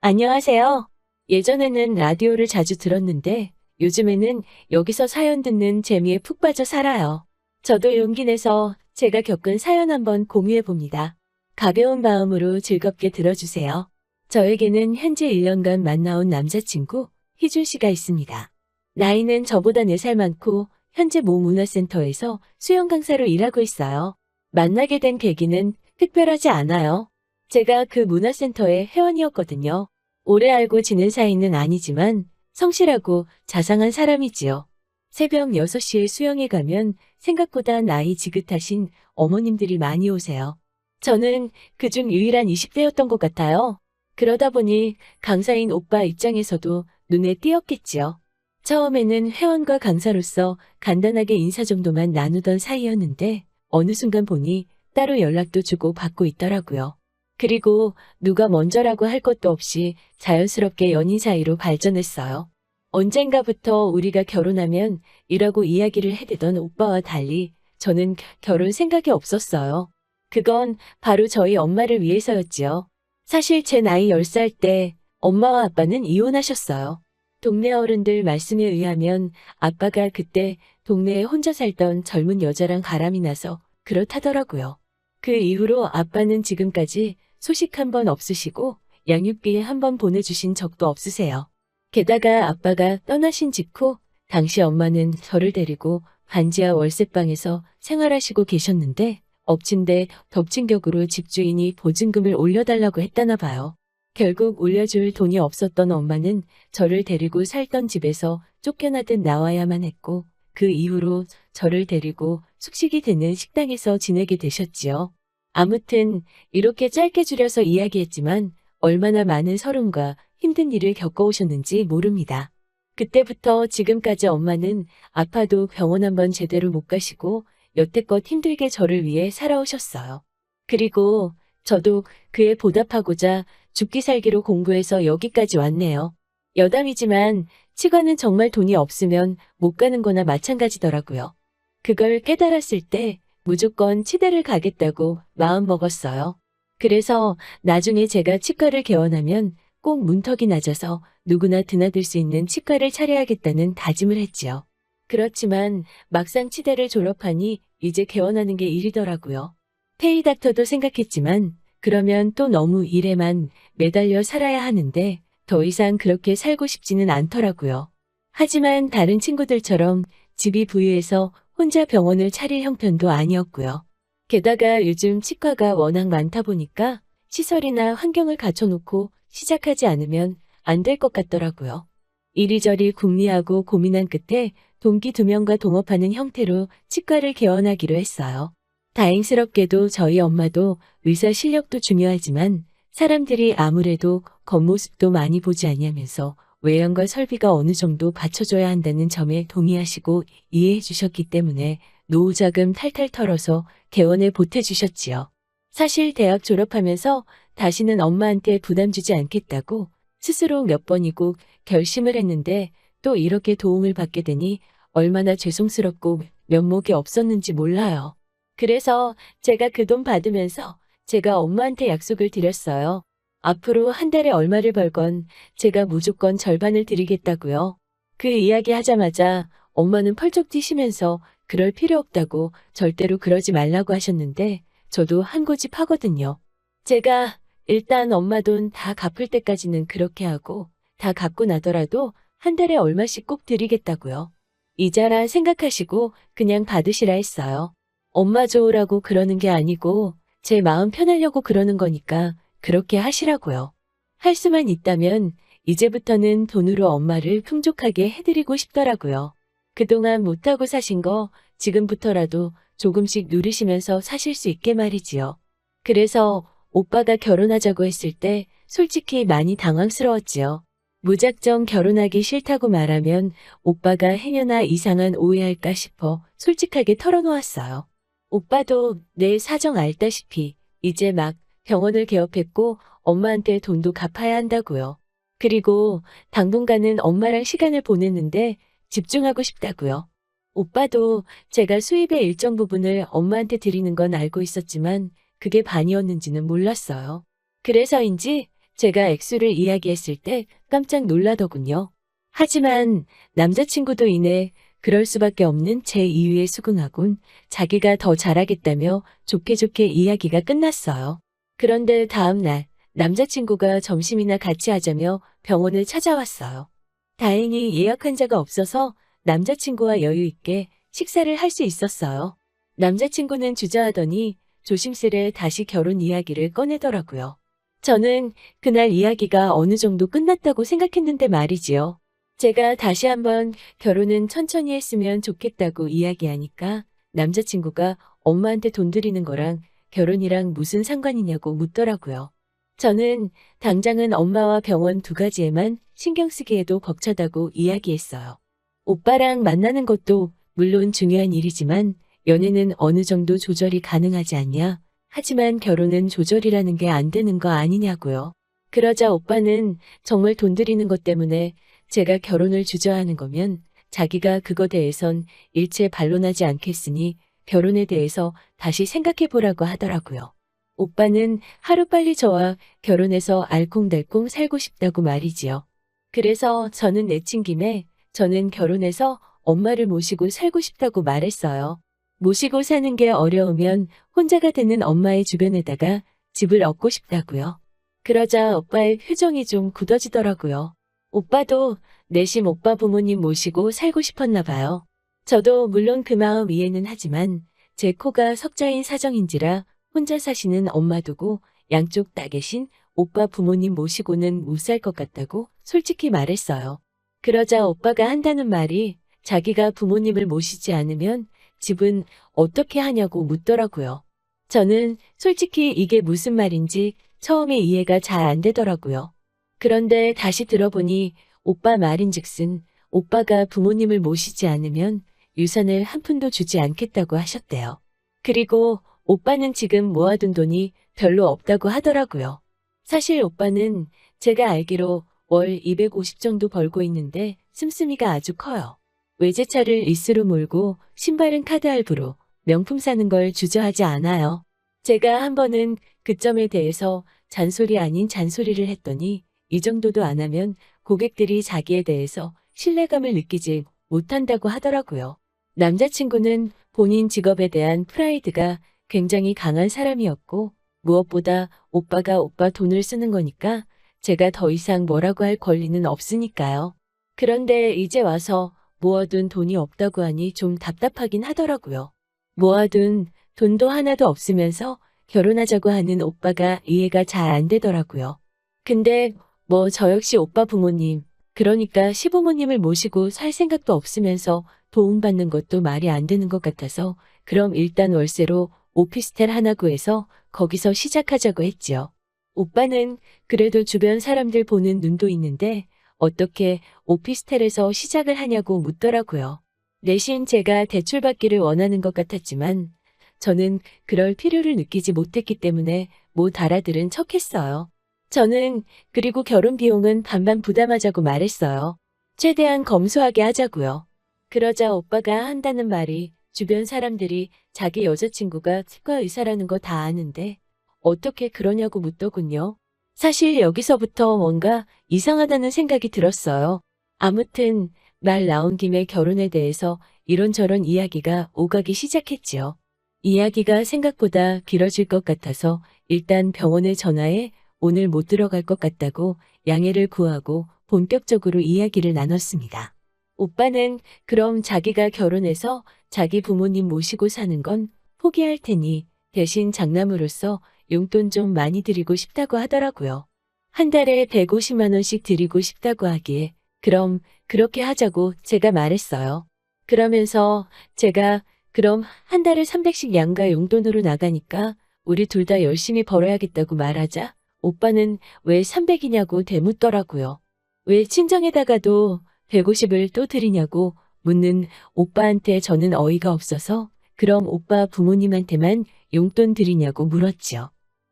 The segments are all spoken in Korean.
안녕하세요. 예전에는 라디오를 자주 들었는데 요즘에는 여기서 사연 듣는 재미에 푹 빠져 살아요. 저도 용기 내서 제가 겪은 사연 한번 공유해 봅니다. 가벼운 마음으로 즐겁게 들어주세요. 저에게는 현재 1년간 만나온 남자친구 희준 씨가 있습니다. 나이는 저보다 4살 많고 현재 모 문화센터에서 수영 강사로 일하고 있어요. 만나게 된 계기는 특별하지 않아요. 제가 그 문화센터의 회원이었거든요. 오래 알고 지낸 사이는 아니지만 성실하고 자상한 사람이지요. 새벽 6시에 수영에 가면 생각보다 나이 지긋하신 어머님들이 많이 오세요. 저는 그중 유일한 20대였던 것 같아요. 그러다 보니 강사인 오빠 입장에서도 눈에 띄었겠지요. 처음에는 회원과 강사로서 간단하게 인사 정도만 나누던 사이였는데 어느 순간 보니 따로 연락도 주고 받고 있더라고요. 그리고 누가 먼저라고 할 것도 없이 자연스럽게 연인 사이로 발전했어요. 언젠가부터 우리가 결혼하면 이라고 이야기를 해대던 오빠와 달리 저는 결혼 생각이 없었어요. 그건 바로 저희 엄마를 위해서였지요. 사실 제 나이 10살 때 엄마와 아빠는 이혼하셨어요. 동네 어른들 말씀에 의하면 아빠가 그때 동네에 혼자 살던 젊은 여자랑 바람이 나서 그렇다더라고요. 그 이후로 아빠는 지금까지 소식 한 번 없으시고 양육비 한 번 보내주신 적도 없으세요. 게다가 아빠가 떠나신 직후 당시 엄마는 저를 데리고 반지하 월세방에서 생활하시고 계셨는데 엎친 데 덮친 격으로 집주인이 보증금을 올려달라고 했다나 봐요. 결국 올려줄 돈이 없었던 엄마는 저를 데리고 살던 집에서 쫓겨나듯 나와야만 했고 그 이후로 저를 데리고 숙식이 되는 식당에서 지내게 되셨지요. 아무튼 이렇게 짧게 줄여서 이야기했지만 얼마나 많은 서름과 힘든 일을 겪어오셨는지 모릅니다. 그때부터 지금까지 엄마는 아파도 병원 한번 제대로 못 가시고 여태껏 힘들게 저를 위해 살아오셨어요. 그리고 저도 그에 보답하고자 죽기 살기로 공부해서 여기까지 왔네요. 여담이지만 치과는 정말 돈이 없으면 못 가는 거나 마찬가지더라고요. 그걸 깨달았을 때 무조건 치대를 가겠다고 마음먹었어요. 그래서 나중에 제가 치과를 개원하면 꼭 문턱이 낮아서 누구나 드나들 수 있는 치과를 차려야겠다는 다짐을 했지요. 그렇지만 막상 치대를 졸업하니 이제 개원하는 게 일이더라고요. 페이닥터도 생각했지만 그러면 또 너무 일에만 매달려 살아야 하는데 더 이상 그렇게 살고 싶지는 않더라고요. 하지만 다른 친구들처럼 집이 부유해서 혼자 병원을 차릴 형편도 아니었고요. 게다가 요즘 치과가 워낙 많다 보니까 시설이나 환경을 갖춰놓고 시작하지 않으면 안 될 것 같더라고요. 이리저리 궁리하고 고민한 끝에 동기 2명과 동업하는 형태로 치과를 개원하기로 했어요. 다행스럽게도 저희 엄마도 의사 실력도 중요하지만 사람들이 아무래도 겉모습도 많이 보지 않냐면서 외양과 설비가 어느 정도 받쳐줘야 한다는 점에 동의하시고 이해해 주셨기 때문에 노후자금 탈탈 털어서 개원에 보태주셨지요. 사실 대학 졸업하면서 다시는 엄마한테 부담 주지 않겠다고 스스로 몇 번이고 결심을 했는데 또 이렇게 도움을 받게 되니 얼마나 죄송스럽고 면목이 없었는지 몰라요. 그래서 제가 그 돈 받으면서 제가 엄마한테 약속을 드렸어요. 앞으로 한 달에 얼마를 벌건 제가 무조건 절반을 드리겠다고요. 그 이야기 하자마자 엄마는 펄쩍 뛰시면서 그럴 필요 없다고 절대로 그러지 말라고 하셨는데 저도 한 고집 하거든요. 제가 일단 엄마 돈 다 갚을 때까지는 그렇게 하고 다 갚고 나더라도 한 달에 얼마씩 꼭 드리겠다고요. 이자라 생각하시고 그냥 받으시라 했어요. 엄마 좋으라고 그러는 게 아니고 제 마음 편하려고 그러는 거니까 그렇게 하시라고요. 할 수만 있다면 이제부터는 돈으로 엄마를 풍족하게 해드리고 싶더라고요. 그동안 못하고 사신 거 지금부터라도 조금씩 누리시면서 사실 수 있게 말이지요. 그래서 오빠가 결혼하자고 했을 때 솔직히 많이 당황스러웠지요. 무작정 결혼하기 싫다고 말하면 오빠가 행여나 이상한 오해할까 싶어 솔직하게 털어놓았어요. 오빠도 내 사정 알다시피 이제 막 병원을 개업했고 엄마한테 돈도 갚아야 한다고요. 그리고 당분간은 엄마랑 시간을 보냈는데 집중하고 싶다고요. 오빠도 제가 수입의 일정 부분을 엄마한테 드리는 건 알고 있었지만 그게 반이었는지는 몰랐어요. 그래서인지 제가 액수를 이야기했을 때 깜짝 놀라더군요. 하지만 남자친구도 이내 그럴 수밖에 없는 제 이유에 수긍하곤 자기가 더 잘하겠다며 좋게 좋게 이야기가 끝났어요. 그런데 다음 날 남자친구가 점심이나 같이 하자며 병원을 찾아왔어요. 다행히 예약 환자가 없어서 남자친구와 여유 있게 식사를 할 수 있었어요. 남자친구는 주저하더니 조심스레 다시 결혼 이야기를 꺼내더라고요. 저는 그날 이야기가 어느 정도 끝났다고 생각했는데 말이지요. 제가 다시 한번 결혼은 천천히 했으면 좋겠다고 이야기하니까 남자친구가 엄마한테 돈 드리는 거랑 결혼이랑 무슨 상관이냐고 묻더라고요. 저는 당장은 엄마와 병원 두 가지에만 신경 쓰기에도 벅차다고 이야기했어요. 오빠랑 만나는 것도 물론 중요한 일이지만 연애는 어느 정도 조절이 가능하지 않냐? 하지만 결혼은 조절이라는 게 안 되는 거 아니냐고요. 그러자 오빠는 정말 돈 들이는 것 때문에 제가 결혼을 주저하는 거면 자기가 그거 대해선 일체 반론하지 않겠으니 결혼에 대해서 다시 생각해 보라고 하더라고요. 오빠는 하루빨리 저와 결혼해서 알콩달콩 살고 싶다고 말이지요. 그래서 저는 내친 김에 저는 결혼해서 엄마를 모시고 살고 싶다고 말했어요. 모시고 사는 게 어려우면 혼자가 되는 엄마의 주변에다가 집을 얻고 싶다고요. 그러자 오빠의 표정이 좀 굳어지더라고요. 오빠도 내심 오빠 부모님 모시고 살고 싶었나 봐요. 저도 물론 그 마음 이해는 하지만 제 코가 석자인 사정인지라 혼자 사시는 엄마 두고 양쪽 다 계신 오빠 부모님 모시고는 못 살 것 같다고 솔직히 말했어요. 그러자 오빠가 한다는 말이 자기가 부모님을 모시지 않으면 집은 어떻게 하냐고 묻더라고요. 저는 솔직히 이게 무슨 말인지 처음에 이해가 잘 안 되더라고요. 그런데 다시 들어보니 오빠 말인즉슨 오빠가 부모님을 모시지 않으면 유산을 한 푼도 주지 않겠다고 하셨대요. 그리고 오빠는 지금 모아둔 돈이 별로 없다고 하더라고요. 사실 오빠는 제가 알기로 월 250 정도 벌고 있는데 씀씀이가 아주 커요. 외제차를 리스로 몰고 신발은 카드 할부로 명품 사는 걸 주저하지 않아요. 제가 한 번은 그 점에 대해서 잔소리 아닌 잔소리를 했더니 이 정도도 안 하면 고객들이 자기에 대해서 신뢰감을 느끼지 못한다고 하더라고요. 남자친구는 본인 직업에 대한 프라이드가 굉장히 강한 사람이었고 무엇보다 오빠가 오빠 돈을 쓰는 거니까 제가 더 이상 뭐라고 할 권리는 없으니까요. 그런데 이제 와서 모아둔 돈이 없다고 하니 좀 답답하긴 하더라고요. 모아둔 돈도 하나도 없으면서 결혼하자고 하는 오빠가 이해가 잘 안 되더라고요. 근데 뭐 저 역시 오빠 부모님, 그러니까 시부모님을 모시고 살 생각도 없으면서 도움받는 것도 말이 안 되는 것 같아서 그럼 일단 월세로 오피스텔 하나 구해서 거기서 시작하자고 했지요. 오빠는 그래도 주변 사람들 보는 눈도 있는데 어떻게 오피스텔에서 시작을 하냐고 묻더라고요. 내심 제가 대출받기를 원하는 것 같았지만 저는 그럴 필요를 느끼지 못했기 때문에 못 알아들은 척했어요. 저는 그리고 결혼 비용은 반반 부담하자고 말했어요. 최대한 검소하게 하자고요. 그러자 오빠가 한다는 말이 주변 사람들이 자기 여자친구가 치과 의사라는 거 다 아는데 어떻게 그러냐고 묻더군요. 사실 여기서부터 뭔가 이상하다는 생각이 들었어요. 아무튼 말 나온 김에 결혼에 대해서 이런저런 이야기가 오가기 시작했지요. 이야기가 생각보다 길어질 것 같아서 일단 병원에 전화해 오늘 못 들어갈 것 같다고 양해를 구하고 본격적으로 이야기를 나눴습니다. 오빠는 그럼 자기가 결혼해서 자기 부모님 모시고 사는 건 포기할 테니 대신 장남으로서 용돈 좀 많이 드리고 싶다고 하더라고요. 한 달에 150만 원씩 드리고 싶다고 하기에 그럼 그렇게 하자고 제가 말했어요. 그러면서 제가 그럼 한 달에 300씩 양가 용돈으로 나가니까 우리 둘 다 열심히 벌어야겠다고 말하자 오빠는 왜 300이냐고 되묻더라고요. 왜 친정에다가도 150을 또 드리냐고 묻는 오빠한테 저는 어이가 없어서 그럼 오빠 부모님한테만 용돈 드리냐고 물었지요.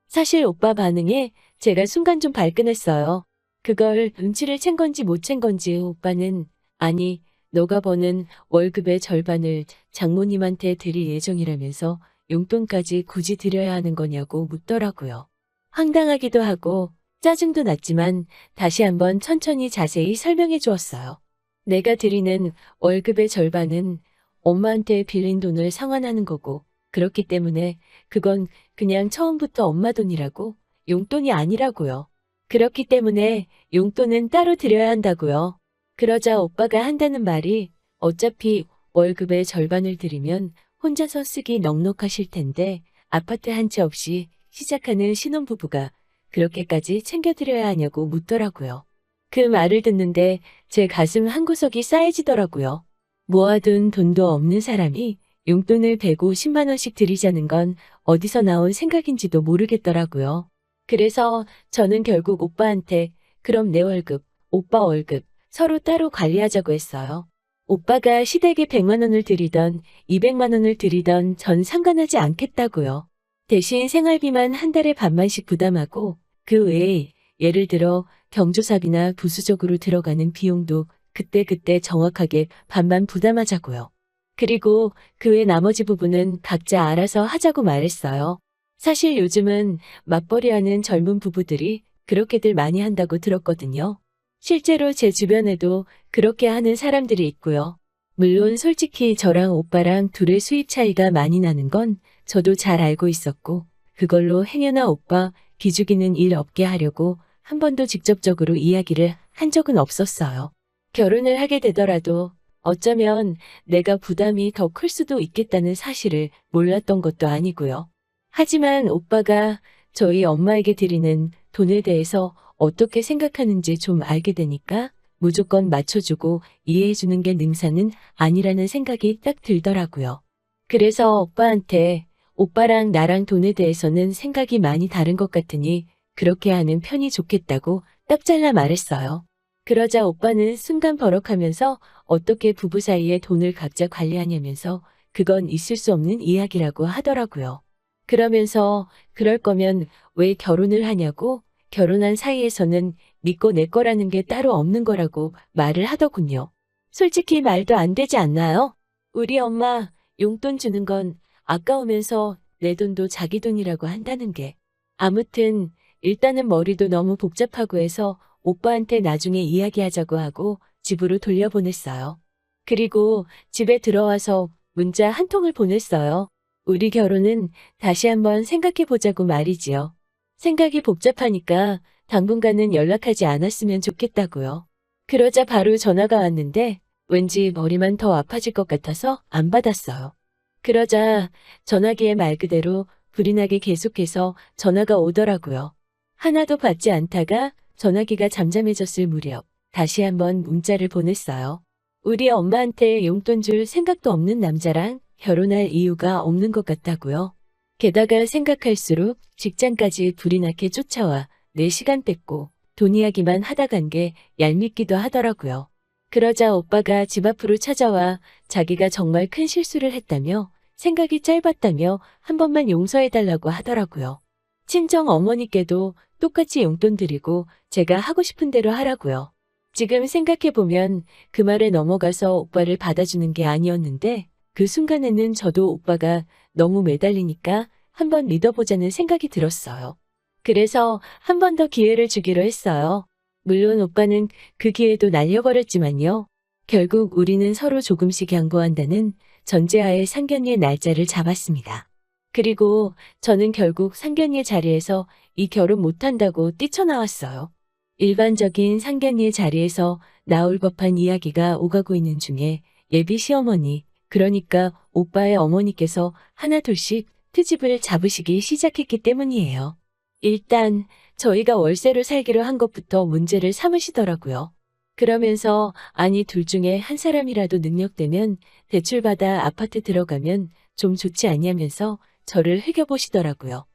사실 오빠 반응에 제가 순간 좀 발끈했어요. 그걸 눈치를 챈 건지 못 챈 건지 오빠는 아니 너가 버는 월급의 절반을 장모님한테 드릴 예정이라면서 용돈까지 굳이 드려야 하는 거냐고 묻더라고요. 황당하기도 하고 짜증도 났지만 다시 한번 천천히 자세히 설명해 주었어요. 내가 드리는 월급의 절반은 엄마한테 빌린 돈을 상환하는 거고, 그렇기 때문에 그건 그냥 처음부터 엄마 돈이라고, 용돈이 아니라고요. 그렇기 때문에 용돈은 따로 드려야 한다고요. 그러자 오빠가 한다는 말이 어차피 월급의 절반을 드리면 혼자서 쓰기 넉넉하실 텐데 아파트 한 채 없이 시작하는 신혼부부가 그렇게까지 챙겨드려야 하냐고 묻더라고요. 그 말을 듣는데 제 가슴 한구석이 싸해지더라고요. 모아둔 돈도 없는 사람이 용돈을 150만 원씩 드리자는 건 어디서 나온 생각인지도 모르겠더라고요. 그래서 저는 결국 오빠한테 그럼 내 월급, 오빠 월급 서로 따로 관리하자고 했어요. 오빠가 시댁에 100만 원을 드리던 200만 원을 드리던 전 상관하지 않겠다고요. 대신 생활비만 한 달에 반만씩 부담하고 그 외에 예를 들어 경조사비나 부수적으로 들어가는 비용도 그때그때 정확하게 반만 부담하자고요. 그리고 그 외 나머지 부분은 각자 알아서 하자고 말했어요. 사실 요즘은 맞벌이하는 젊은 부부들이 그렇게들 많이 한다고 들었거든요. 실제로 제 주변에도 그렇게 하는 사람들이 있고요. 물론 솔직히 저랑 오빠랑 둘의 수입 차이가 많이 나는 건 저도 잘 알고 있었고, 그걸로 행여나 오빠 기죽이는 일 없게 하려고 한 번도 직접적으로 이야기를 한 적은 없었어요. 결혼을 하게 되더라도 어쩌면 내가 부담이 더 클 수도 있겠다는 사실을 몰랐던 것도 아니고요. 하지만 오빠가 저희 엄마에게 드리는 돈에 대해서 어떻게 생각하는지 좀 알게 되니까 무조건 맞춰주고 이해해주는 게 능사는 아니라는 생각이 딱 들더라고요. 그래서 오빠한테 오빠랑 나랑 돈에 대해서는 생각이 많이 다른 것 같으니 그렇게 하는 편이 좋겠다고 딱 잘라 말했어요. 그러자 오빠는 순간 버럭하면서 어떻게 부부 사이에 돈을 각자 관리하냐면서 그건 있을 수 없는 이야기라고 하더라고요. 그러면서 그럴 거면 왜 결혼을 하냐고, 결혼한 사이에서는 네 거 내 거라는 게 따로 없는 거라고 말을 하더군요. 솔직히 말도 안 되지 않나요? 우리 엄마 용돈 주는 건 아까우면서 내 돈도 자기 돈이라고 한다는 게. 아무튼 일단은 머리도 너무 복잡하고 해서 오빠한테 나중에 이야기하자고 하고 집으로 돌려보냈어요. 그리고 집에 들어와서 문자 한 통을 보냈어요. 우리 결혼은 다시 한번 생각해 보자고 말이지요. 생각이 복잡하니까 당분간은 연락하지 않았으면 좋겠다고요. 그러자 바로 전화가 왔는데 왠지 머리만 더 아파질 것 같아서 안 받았어요. 그러자 전화기에 말 그대로 불이 나게 계속해서 전화가 오더라고요. 하나도 받지 않다가 전화기가 잠잠해졌을 무렵 다시 한번 문자를 보냈어요. 우리 엄마한테 용돈 줄 생각도 없는 남자랑 결혼할 이유가 없는 것 같다고요. 게다가 생각할수록 직장까지 불이 나게 쫓아와 내 시간 뺏고 돈 이야기만 하다 간 게 얄밉기도 하더라고요. 그러자 오빠가 집 앞으로 찾아와 자기가 정말 큰 실수를 했다며 생각이 짧았다며 한 번만 용서해달라고 하더라고요. 친정 어머니께도 똑같이 용돈 드리고 제가 하고 싶은 대로 하라고요. 지금 생각해보면 그 말에 넘어가서 오빠를 받아주는 게 아니었는데 그 순간에는 저도 오빠가 너무 매달리니까 한번 믿어보자는 생각이 들었어요. 그래서 한 번 더 기회를 주기로 했어요. 물론 오빠는 그 기회도 날려버렸지만요. 결국 우리는 서로 조금씩 양보한다는 전제하에 상견례 날짜를 잡았습니다. 그리고 저는 결국 상견례 자리에서 이 결혼 못한다고 뛰쳐나왔어요. 일반적인 상견례 자리에서 나올 법한 이야기가 오가고 있는 중에 예비 시어머니, 그러니까 오빠의 어머니께서 하나둘씩 트집을 잡으시기 시작했기 때문이에요. 일단 저희가 월세로 살기로 한 것부터 문제를 삼으시더라고요. 그러면서 아니 둘 중에 한 사람이라도 능력되면 대출받아 아파트 들어가면 좀 좋지 않냐면서 저를 흘겨보시더라고요.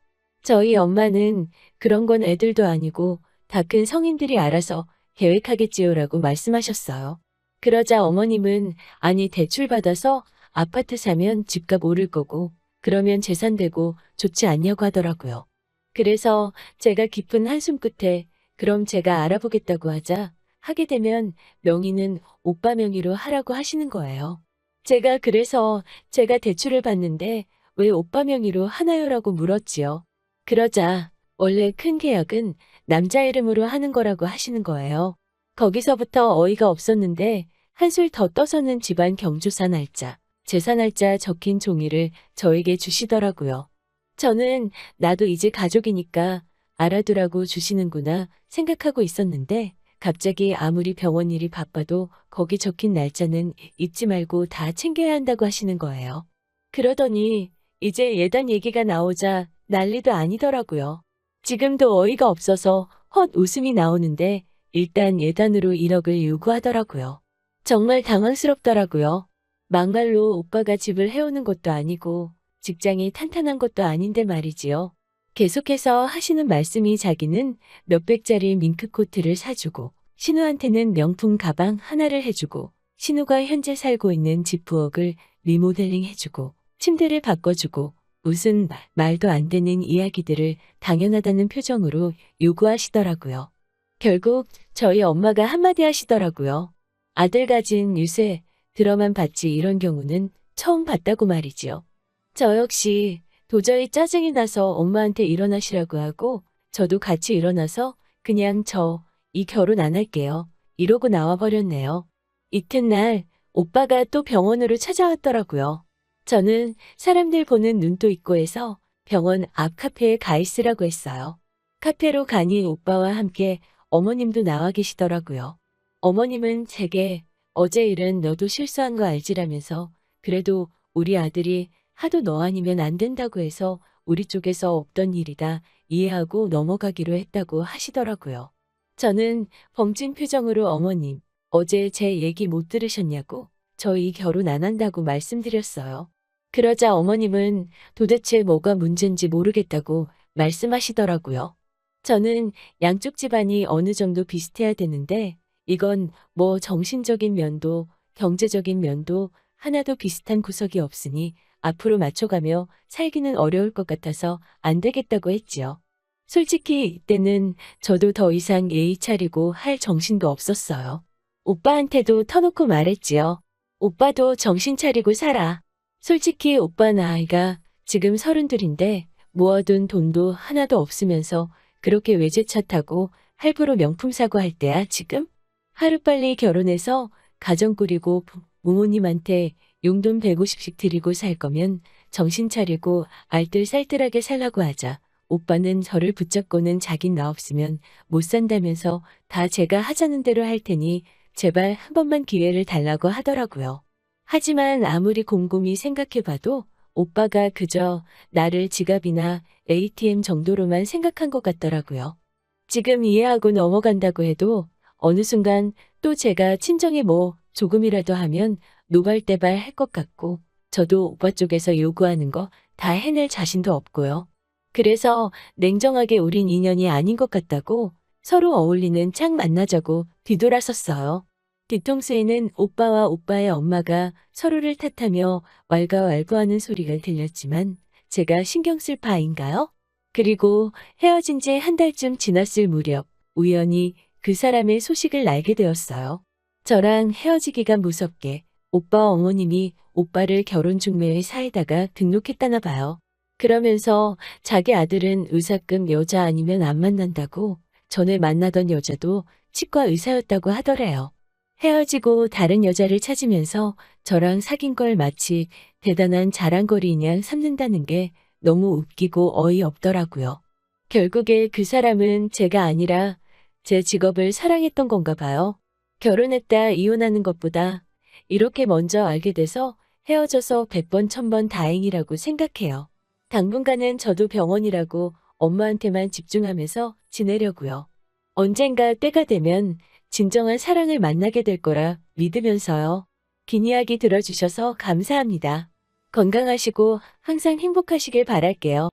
저희 엄마는 그런 건 애들도 아니고 다 큰 성인들이 알아서 계획하겠지요라고 말씀하셨어요. 그러자 어머님은 아니 대출받아서 아파트 사면 집값 오를 거고 그러면 재산 되고 좋지 않냐고 하더라고요. 그래서 제가 깊은 한숨 끝에 그럼 제가 알아보겠다고 하게 되면 명의는 오빠 명의로 하라고 하시는 거예요. 제가 그래서 제가 대출을 받는데 왜 오빠 명의로 하나요라고 물었지요. 그러자 원래 큰 계약은 남자 이름으로 하는 거라고 하시는 거예요. 거기서부터 어이가 없었는데 한술 더 떠서는 집안 경조사 날짜, 제사 날짜 적힌 종이를 저에게 주시더라고요. 저는 나도 이제 가족이니까 알아두라고 주시는구나 생각하고 있었는데 갑자기 아무리 병원 일이 바빠도 거기 적힌 날짜는 잊지 말고 다 챙겨야 한다고 하시는 거예요. 그러더니 이제 예단 얘기가 나오자 난리도 아니더라고요. 지금도 어이가 없어서 헛 웃음이 나오는데 일단 예단으로 1억을 요구하더라고요. 정말 당황스럽더라고요. 막말로 오빠가 집을 해오는 것도 아니고 직장이 탄탄한 것도 아닌데 말이지요. 계속해서 하시는 말씀이 자기는 몇백짜리 밍크코트를 사주고 신우한테는 명품 가방 하나를 해주고 신우가 현재 살고 있는 집 부엌을 리모델링 해주고 침대를 바꿔주고 무슨 말도 안 되는 이야기들을 당연하다는 표정으로 요구하시더라고요. 결국 저희 엄마가 한마디 하시더라고요. 아들 가진 유세 들어만 봤지 이런 경우는 처음 봤다고 말이지요. 저 역시 도저히 짜증이 나서 엄마한테 일어나시라고 하고 저도 같이 일어나서 그냥 저 이 결혼 안 할게요. 이러고 나와버렸네요. 이튿날 오빠가 또 병원으로 찾아왔더라고요. 저는 사람들 보는 눈도 있고 해서 병원 앞 카페에 가 있으라고 했어요. 카페로 가니 오빠와 함께 어머님도 나와 계시더라고요. 어머님은 제게 어제 일은 너도 실수한 거 알지라면서 그래도 우리 아들이 하도 너 아니면 안 된다고 해서 우리 쪽에서 없던 일이다 이해하고 넘어가기로 했다고 하시더라고요. 저는 벙찐 표정으로 어머님, 어제 제 얘기 못 들으셨냐고 저희 결혼 안 한다고 말씀드렸어요. 그러자 어머님은 도대체 뭐가 문제인지 모르겠다고 말씀하시더라고요. 저는 양쪽 집안이 어느 정도 비슷해야 되는데 이건 뭐 정신적인 면도 경제적인 면도 하나도 비슷한 구석이 없으니 앞으로 맞춰가며 살기는 어려울 것 같아서 안 되겠다고 했지요. 솔직히 이때는 저도 더 이상 예의 차리고 할 정신도 없었어요. 오빠한테도 터놓고 말했지요. 오빠도 정신 차리고 살아. 솔직히 오빠 나이가 지금 32인데 모아둔 돈도 하나도 없으면서 그렇게 외제차 타고 할부로 명품 사고 할 때야 지금? 하루빨리 결혼해서 가정 꾸리고 부모님한테 용돈 150씩 드리고 살 거면 정신 차리고 알뜰살뜰하게 살라고 하자. 오빠는 저를 붙잡고는 자긴 나 없으면 못 산다면서 다 제가 하자는 대로 할 테니 제발 한 번만 기회를 달라고 하더라고요. 하지만 아무리 곰곰이 생각해봐도 오빠가 그저 나를 지갑이나 ATM 정도로만 생각한 것 같더라고요. 지금 이해하고 넘어간다고 해도 어느 순간 또 제가 친정에 뭐 조금이라도 하면 노발대발 할 것 같고 저도 오빠 쪽에서 요구하는 거 다 해낼 자신도 없고요. 그래서 냉정하게 우린 인연이 아닌 것 같다고 서로 어울리는 짝 만나자고 뒤돌아섰어요. 뒤통수에는 오빠와 오빠의 엄마가 서로를 탓하며 왈가왈부하는 소리가 들렸지만 제가 신경 쓸 바인가요? 그리고 헤어진 지 한 달쯤 지났을 무렵 우연히 그 사람의 소식을 알게 되었어요. 저랑 헤어지기가 무섭게 오빠 어머님이 오빠를 결혼 중매의 사에다가 등록했다나 봐요. 그러면서 자기 아들은 의사급 여자 아니면 안 만난다고 전에 만나던 여자도 치과 의사였다고 하더래요. 헤어지고 다른 여자를 찾으면서 저랑 사귄 걸 마치 대단한 자랑거리냐 삼는다는 게 너무 웃기고 어이없더라고요. 결국에 그 사람은 제가 아니라 제 직업을 사랑했던 건가 봐요. 결혼했다 이혼하는 것보다 이렇게 먼저 알게 돼서 헤어져서 100번 1000번 다행이라고 생각해요. 당분간은 저도 병원이라고 엄마한테만 집중하면서 지내려고요. 언젠가 때가 되면 진정한 사랑을 만나게 될 거라 믿으면서요. 긴 이야기 들어주셔서 감사합니다. 건강하시고 항상 행복하시길 바랄게요.